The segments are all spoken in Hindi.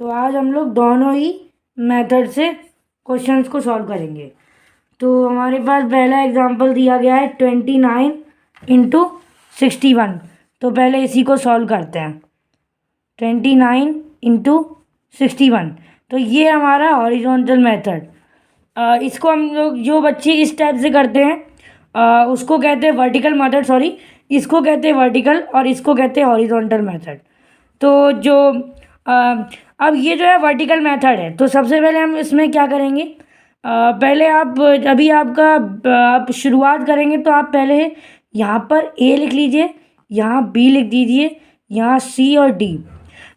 तो आज हम लोग दोनों ही मेथड से क्वेश्चंस को सॉल्व करेंगे। तो हमारे पास पहला एग्जांपल दिया गया है 29 × 61। तो पहले इसी को सॉल्व करते हैं। 29 × 61, तो ये हमारा हॉरिजॉन्टल मेथड। इसको हम लोग, जो बच्चे इस टाइप से करते हैं उसको कहते हैं वर्टिकल मेथड, सॉरी, इसको कहते हैं वर्टिकल और इसको कहते हैं हॉरिजॉन्टल मेथड। तो जो अब ये जो है वर्टिकल मेथड है, तो सबसे पहले हम इसमें क्या करेंगे, पहले आप, अभी आपका आप शुरुआत करेंगे तो आप पहले यहाँ पर ए लिख लीजिए, यहाँ बी लिख दीजिए, यहाँ सी और डी,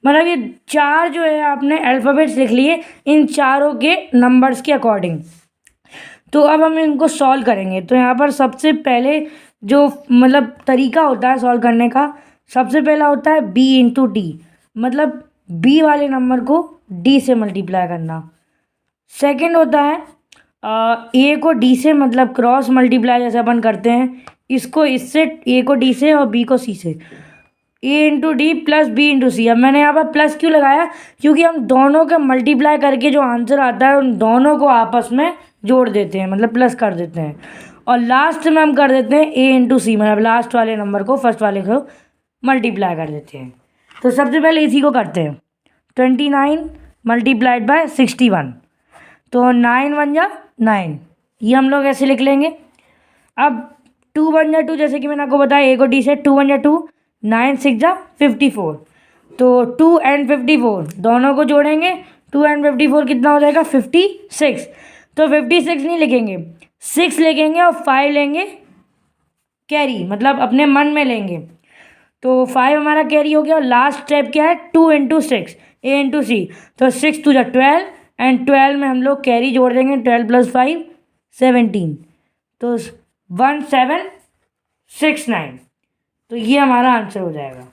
मतलब ये चार जो है आपने अल्फ़ाबेट्स लिख लिए इन चारों के नंबर्स के अकॉर्डिंग। तो अब हम इनको सॉल्व करेंगे। तो यहाँ पर सबसे पहले जो मतलब तरीका होता है सॉल्व करने का, सबसे पहला होता है b इंटू डी, मतलब b वाले नंबर को d से मल्टीप्लाई करना। सेकंड होता है a को d से, मतलब क्रॉस मल्टीप्लाई जैसे अपन करते हैं, इसको इससे, a को d से और b को c से, a into D plus b into C. अब मैंने यहाँ पर प्लस क्यों लगाया, क्योंकि हम दोनों का मल्टीप्लाई करके जो आंसर आता है उन दोनों को आपस में जोड़ देते हैं, मतलब प्लस कर देते हैं। और लास्ट में हम कर देते हैं a इंटू सी, मतलब लास्ट वाले नंबर को फर्स्ट वाले को मल्टीप्लाई कर देते हैं। तो सबसे पहले इसी को करते हैं। 29 मल्टीप्लाइड बाय 61, तो 9 बन जा 9, ये हम लोग ऐसे लिख लेंगे। अब 2 बन जा 2, जैसे कि मैंने आपको बताया a को d से, 2 बन जा 2, 9 6 जा 54, तो 2 एंड 54 दोनों को जोड़ेंगे, 2 एंड 54 कितना हो जाएगा 56। तो 56 नहीं लिखेंगे, 6 लिखेंगे और 5 लेंगे कैरी, मतलब अपने मन में लेंगे। तो 5 हमारा कैरी हो गया। और लास्ट स्टेप क्या है, 2 इंटू 6, ए इंटू सी, तो 6 टू जा 12 एंड 12 में हम लोग कैरी जोड़ देंगे, 12 प्लस 5 17, तो 1769। तो ये हमारा आंसर हो जाएगा।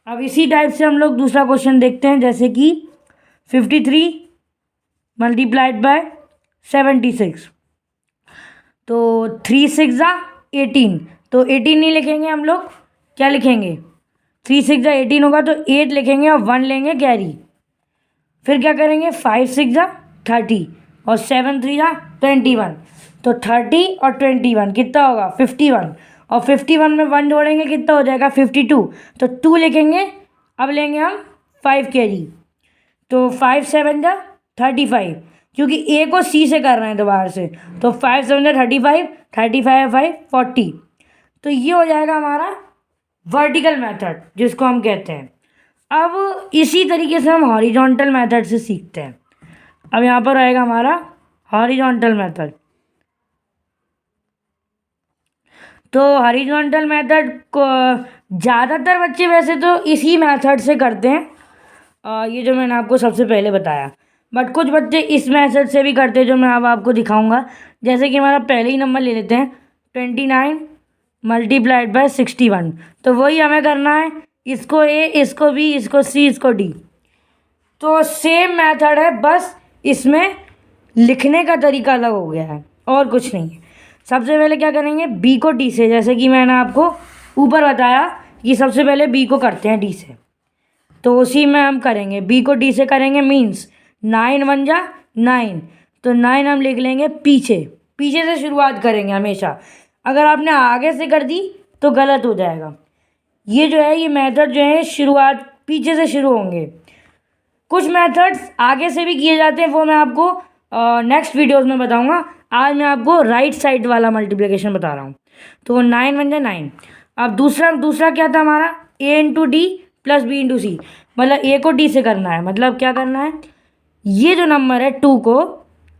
अब इसी टाइप से हम लोग दूसरा क्वेश्चन देखते हैं, जैसे कि 53 मल्टीप्लाइड बाय 76, तो 3 6 जा 18, तो 18 नहीं लिखेंगे हम लोग, क्या लिखेंगे, 3 6 जा 18 होगा तो 8 लिखेंगे और 1 लेंगे कैरी। फिर क्या करेंगे, 5 6 जा 30 और 7 3 जा 21, तो 30 और 21 कितना होगा 51, और 51 में 1 जोड़ेंगे कितना हो जाएगा 52, तो 2 लिखेंगे। अब लेंगे हम 5 कैरी, तो 5 7 जा 35, क्योंकि ए को सी से कर रहे हैं दोबारा से, तो 5 7 जा 35, 35 5 40। तो ये हो जाएगा हमारा वर्टिकल मेथड, जिसको हम कहते हैं। अब इसी तरीके से हम हॉरिजॉन्टल मेथड से सीखते हैं। अब यहाँ पर आएगा हमारा हॉरिजॉन्टल मेथड। तो हॉरिजॉन्टल मेथड को ज़्यादातर बच्चे वैसे तो इसी मेथड से करते हैं, ये जो मैंने आपको सबसे पहले बताया, बट कुछ बच्चे इस मेथड से भी करते हैं, जो मैं अब आपको दिखाऊंगा। जैसे कि हमारा पहले ही नंबर ले लेते हैं, 29 मल्टीप्लाइड बाय 61, तो वही हमें करना है, इसको ए, इसको बी, इसको सी, इसको डी। तो सेम मेथड है, बस इसमें लिखने का तरीका अलग हो गया है और कुछ नहीं है। सबसे पहले क्या करेंगे, बी को डी से, जैसे कि मैंने आपको ऊपर बताया कि सबसे पहले बी को करते हैं डी से, तो उसी में हम करेंगे, बी को डी से करेंगे, मीन्स 9 बन जा 9, तो 9 हम लिख लेंगे पीछे, पीछे से शुरुआत करेंगे हमेशा। अगर आपने आगे से कर दी तो गलत हो जाएगा। ये जो है, ये मेथड जो है शुरुआत पीछे से शुरू होंगे। कुछ मेथड्स आगे से भी किए जाते हैं, वो मैं आपको नेक्स्ट वीडियोस में बताऊंगा। आज मैं आपको राइट साइड वाला मल्टीप्लिकेशन बता रहा हूँ। तो 9 बन जाए 9। अब दूसरा क्या था हमारा, A into D plus B into C, मतलब ए को डी से करना है, मतलब क्या करना है, ये जो नंबर है 2 को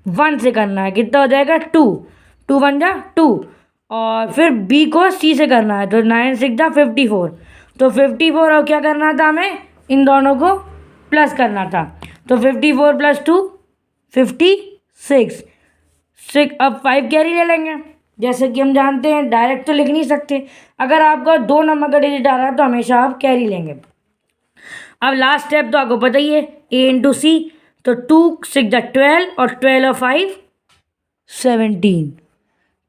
1 से करना है, कितना हो जाएगा 2, 2 बन जा 2, और फिर बी को सी से करना है, तो 9 6 जा 54, तो 54 और क्या करना था हमें, इन दोनों को प्लस करना था, तो 54 प्लस 2 56। अब 5 कैरी ले लेंगे, जैसे कि हम जानते हैं डायरेक्ट तो लिख नहीं सकते, अगर आपका 2 नंबर का डिजिट आ रहा है तो हमेशा आप कैरी लेंगे। अब लास्ट स्टेप तो आपको पता ही है, ए इंटू सी, तो 2 6 जा 12 और 12 और 5 17,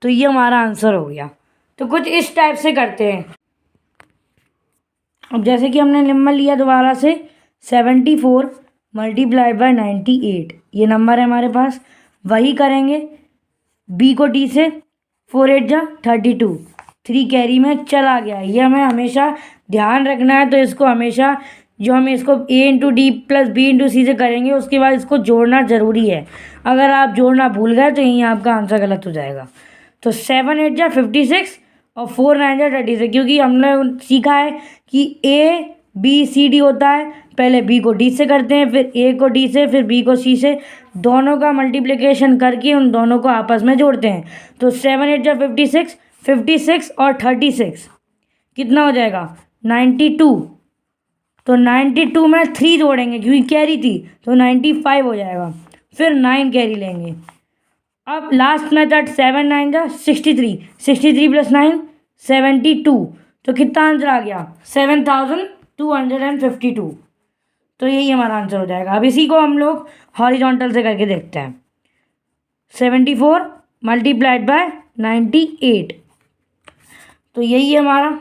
तो ये हमारा आंसर हो गया। तो कुछ इस टाइप से करते हैं। अब जैसे कि हमने नंबर लिया दोबारा से 74 मल्टीप्लाइड बाय 98, ये नंबर है हमारे पास। वही करेंगे बी को डी से, 4 8 जा 32, 3 कैरी में चला गया। ये हमें हमेशा ध्यान रखना है। तो इसको हमेशा जो हम इसको a into D plus B into C से करेंगे, उसके बाद इसको जोड़ना ज़रूरी है। अगर आप जोड़ना भूल गए तो यहीं आपका आंसर गलत हो जाएगा। तो 7 8 जा 56 और 4 9 जा 36, क्योंकि हमने सीखा है कि ए बी सी डी होता है। पहले बी को डी से करते हैं, फिर ए को डी से, फिर बी को सी से, दोनों का मल्टीप्लिकेशन करके उन दोनों को आपस में जोड़ते हैं। तो 7 8 जा 56, 56 और 36 कितना हो जाएगा 92। तो 92 में 3 जोड़ेंगे क्योंकि कैरी थी, तो 95 हो जाएगा। फिर 9 कैरी लेंगे। अब लास्ट मेथड 7 9 जा 63, 63 प्लस 9 72। तो कितना आंसर आ गया 7252। तो यही हमारा आंसर हो जाएगा। अब इसी को हम लोग हॉरिजॉन्टल से करके देखते हैं। 74 मल्टीप्लाइड बाय 98, तो यही है हमारा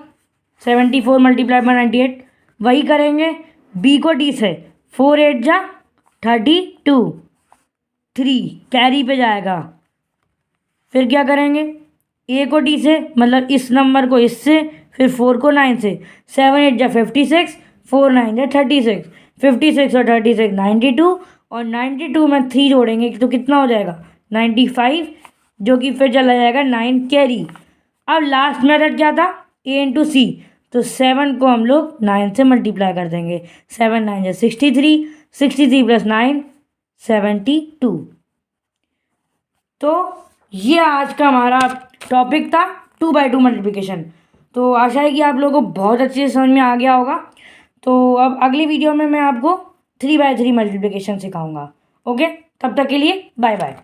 74 मल्टीप्लाइड बाय 98। वही करेंगे बी को डी से, 4 8 जा 32, 3 कैरी पे जाएगा। फिर क्या करेंगे ए को डी से, मतलब इस नंबर को इससे, फिर 4 को 9 से, 7 8 जा 56, 4 9 जा 36, 56 और 36 92, और 92 में 3 जोड़ेंगे तो कितना हो जाएगा 95, जो कि फिर चला जाएगा 9 कैरी। अब लास्ट मेथड क्या था ए इंटू सी, तो 7 को हम लोग 9 से मल्टीप्लाई कर देंगे। 7 9 जा 63, 63 प्लस 9 72। तो ये आज का हमारा टॉपिक था 2 बाई 2 मल्टीप्लिकेशन। तो आशा है कि आप लोगों को बहुत अच्छे से समझ में आ गया होगा। तो अब अगली वीडियो में मैं आपको 3 बाई 3 मल्टीप्लिकेशन सिखाऊंगा। ओके, तब तक के लिए बाय बाय।